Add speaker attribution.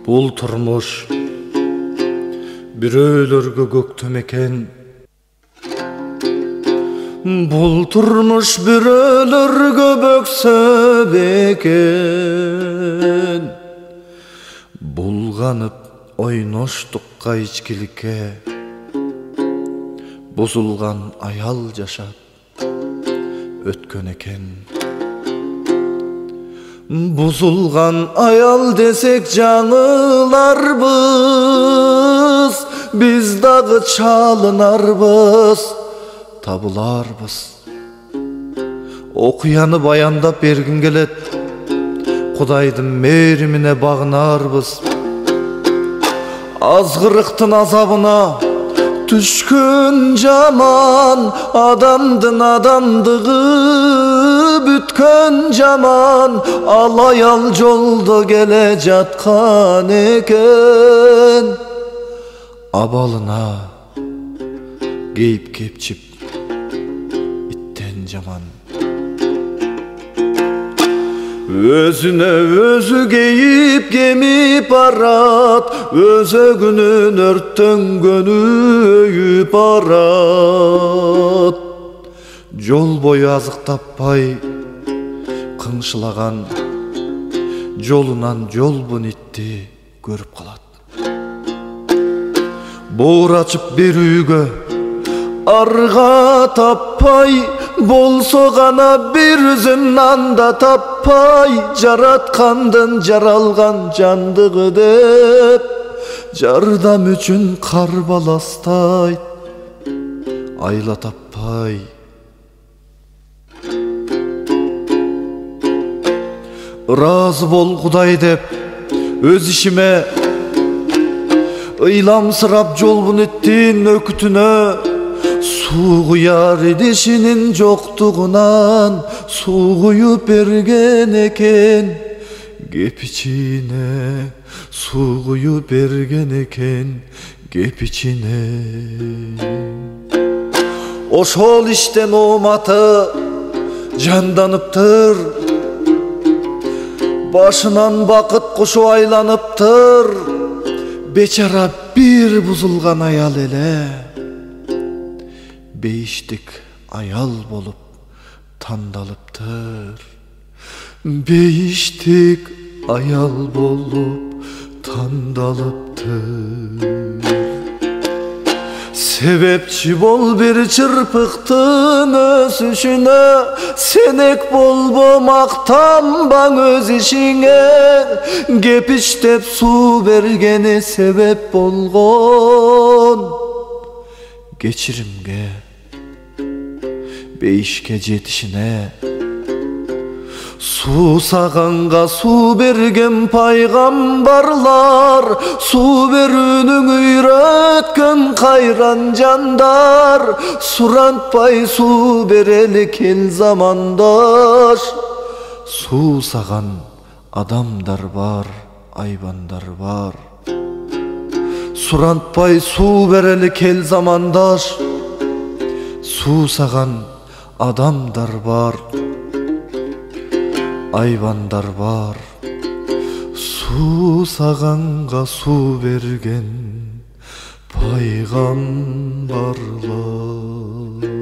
Speaker 1: Бул турмуш бирөөлөргө көктөм экен. Бул турмуш бирөөлөргө бөксөп экен. Булганып ойноштукка ичкиликке, бузулган аял жашап өткөн экен. Buzulgan ayal desek жаңыларбыз, biz дағы çalınarбыз, табыларбыз. Окуяны баяндап бергин келет, Кудайдын мээримине багынарбыз. Азгырыктын азабына түшкөн жаман, адамдын адамдыгы бүткөн жаман, ал аял жолдо келе жаткан экен. Абалына кейип кепчип иттен жаман. Өзүнө өзү кейип кемип барат, өзөгүнүн өрттөнгөнү өйүп барат. Жол бою азык таппай кыңшылаган, жолунан жолбун итти көрүп калат. Боор ачып бир үйгө арга таппай, болсо гана бир үзүн нан да таппай, жараткандын жаралган жандыгы деп жардам үчүн карбаластайт, айла таппай. Разы бол Кудай деп өз ишиме ыйламсырап жолбун иттин өкүтүнө, суу куяр идишинин жоктугунан суу куюп берген экен. Кеп ичине суу куюп берген экен, кеп ичине. Ошол иштен ооматы жанданыптыр, башынан бакыт кушу айланыптыр. Бечара бир бузулган аял эле, бейиштик аял болуп тандалыптыр. Бейиштик аял болуп тандалыптыр. Себепчи бол бир чырпыктын өсүшүнө, сенек болбо мактанбаң өз ишиңе. Кеп иштеп суу бергени себеп болгон, кечиримге бейишке жетишине. Суусаганга суу берген пайгамбарлар, суу берүүнүн үйрөткөн кайран жандар. Сурантпай суу берели кел замандаш, суусаган адамдар бар, айбандар бар. Сурантпай суу берели кел замандаш, суусаган адамдар бар, айбандар бар. Суусаганга суу берген пайгамбарлар.